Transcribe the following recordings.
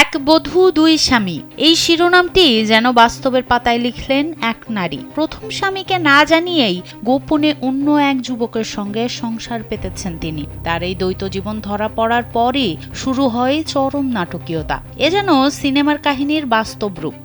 এক বধূ দুই স্বামী, এই শিরোনামটি যেন বাস্তবের পাতায় লিখলেন এক নারী। প্রথম স্বামীকে না জানিয়েই গোপনে অন্য এক যুবকের সঙ্গে সংসার পেতেছেন তিনি। তার এই দ্বৈত জীবন ধরা পড়ার পরই শুরু হয় চরম নাটকীয়তা। এ যেন সিনেমার কাহিনীর বাস্তব রূপ।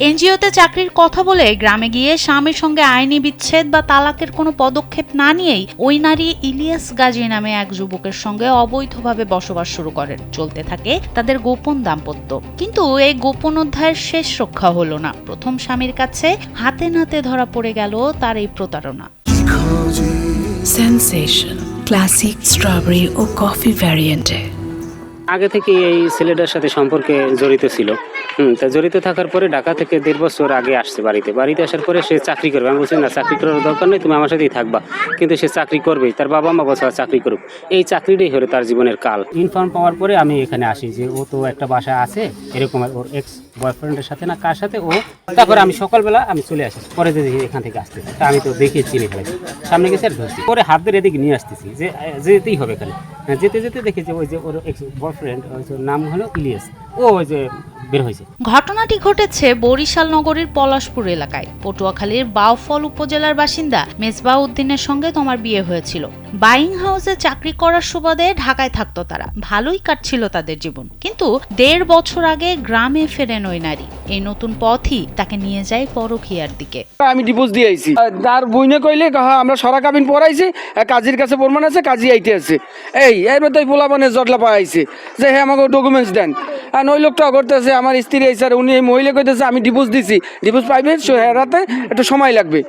এনজিওতে চাকরির কথা বলে গ্রামে গিয়ে স্বামীর সঙ্গে আইনি বিচ্ছেদ বা তালাকের কোনো পদক্ষেপ না নিয়েই ওই নারী ইলিয়াস গাজী নামে এক যুবকের সঙ্গে অবৈধভাবে বসবাস শুরু করেন। চলতে থাকে তাদের গোপন দাম্পত্য। কিন্তু এই গোপন অধ্যায়ের শেষ রক্ষা হলো না। প্রথম স্বামীর কাছে হাতে নাতে ধরা পড়ে গেল তার এই প্রতারণা। সেনসেশন ক্লাসিক স্ট্রবেরি ও কফি ভ্যারিয়েন্টে আগে থেকে এই ছেলেটার সাথে সম্পর্কে জড়িত ছিল। তা জড়িত থাকার পরে ঢাকা থেকে 1.5 বছর আগে আসছে বাড়িতে আসার পরে সে চাকরি করবে। আমি বলছি না, চাকরি করার দরকার নেই, তুমি আমার সাথেই থাকবা। কিন্তু সে চাকরি করবেই, তার বাবা মা বছর চাকরি করুক, এই চাকরিটাই হলো তার জীবনের কাল। ইনফর্ম পাওয়ার পরে আমি এখানে আসি যে ও তো একটা বাসায় আছে, এরকম ওর এক্স বয়ফ্রেন্ডের সাথে না কার সাথে ও। তারপরে আমি সকালবেলা আমি চলে আসি, পরে দেখি এখান থেকে আসতে, তা আমি তো দেখে চিনি ফেলেছি, সামনে গেছে আর ধরছি, পরে হাত ধরে এদিকে নিয়ে আসতেছি যে যেতেই হবে এখানে। যেতে যেতে দেখি যে ওই যে ওর এক্স বয়ফ্রেন্ড, নাম হলো ইলিয়াস, ও ওই যে বের হয়েছে। ঘটনাটি ঘটেছে বরিশাল নগরীর পলাশপুর এলাকায়। পটুয়াখালীর বাউফল উপজেলার বাসিন্দা মেজবাহ উদ্দিনের সঙ্গে তোমার বিয়ে হয়েছিল। বাইং হাউসে চাকরি করার সুবাদে ঢাকায় থাকতো তারা। ভালোই কাটছিল তাদের জীবন। কিন্তু 1.5 বছর আগে গ্রামে ফেরেন ওই নারী। এই নতুন পথই তাকে নিয়ে যায় পরকীয়ার দিকে। আমি ডিভোর্স দিয়ে আইছি, তার বইনে কইলে আমরা সরা কাবিন পড়াইছি, কাজীর কাছে প্রমাণ আছে, কাজী আইতে আছে। এর মধ্যে পোলা মানে জটলা পাইছে যে হ্যাঁ আমাকে ডকুমেন্টস দেন। আর ওই লোকটা করতেছে আমার স্ত্রী আইসার, উনি এই মহিলা কইতেছে আমি ডিভোর্স দিছি, ডিভোর্স পাইবে রাতে একটু সময় লাগবে।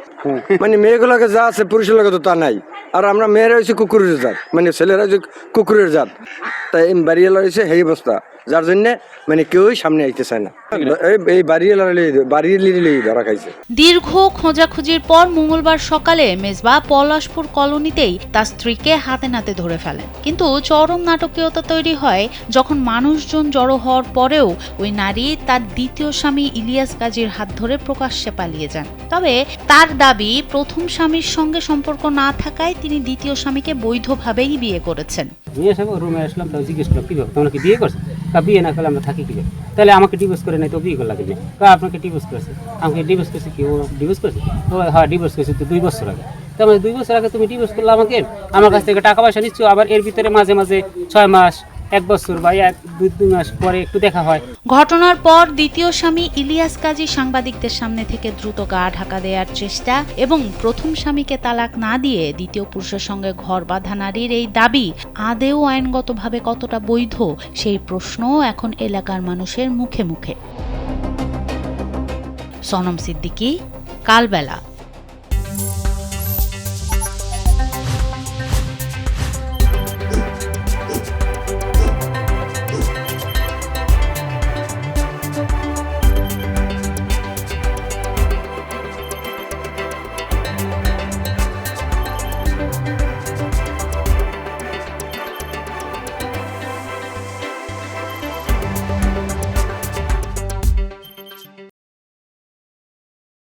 মানে মেয়েগুলোকে যা আছে পুরুষের লোকে তো তা নাই। আর আমরা মেয়েরা হচ্ছে কুকুরের জাত, মানে ছেলেরা হচ্ছে কুকুরের জাত। তাই বাড়িওয়ালা হয়েছে এই অবস্থা, যার জন্য মানে কেউই সামনে আইতে চায় না। এই বাড়িওয়ালা ধরা খাইছে। দীর্ঘ খোঁজাখুঁজির পর মঙ্গলবার সকালে মেজবাহ পলাশপুর কলোনিতেই তার স্ত্রীকে হাতে নাতে ধরে ফেলেন। কিন্তু চরম নাটকীয়তা তৈরি হয় যখন মানুষজন জড়ো হওয়ার পরেও ওই নারী তার দ্বিতীয় স্বামী ইলিয়াস গাজীর হাত ধরে প্রকাশ্যে পালিয়ে যান। তবে তার দাবি প্রথম স্বামীর সঙ্গে সম্পর্ক না থাকায় তিনি দ্বিতীয় স্বামীকে বৈধভাবেই বিয়ে করেছেন। রুমে আসলাম, তো জিজ্ঞেস করলাম কিভাবে তোমরা কি বিয়ে করছো? বিয়ে না করলে আমরা থাকি কিভাবে? তাহলে আমাকে ডিভোর্স করে নাই তো বিয়ে করে লাগবে। আপনাকে ডিভোর্স করেছে, আমাকে ডিভোর্স করেছে কি? ও ডিভোর্স করেছে? হ্যাঁ ডিভোর্স করেছে তো 2 বছর আগে। তো আমার 2 বছর আগে তুমি ডিভোর্স করলে আমাকে, আমার কাছ থেকে টাকা পয়সা নিচ্ছ, আবার এর ভিতরে মাঝে মাঝে 6 মাস 1 বছর বা 1-2 মাস পরে একটু দেখা হয়। ঘটনার পর দ্বিতীয় স্বামী ইলিয়াস গাজী সাংবাদিকদের সামনে থেকে দ্রুত গা ঢাকা দেওয়ার চেষ্টা এবং প্রথম স্বামীকে তালাক না দিয়ে দ্বিতীয় পুরুষের সঙ্গে ঘর বাঁধা নারীর এই দাবি আদেও আইনগতভাবে কতটা বৈধ, সেই প্রশ্ন এখন এলাকার মানুষের মুখে মুখে। সনম সিদ্দিকী, কালবেলা।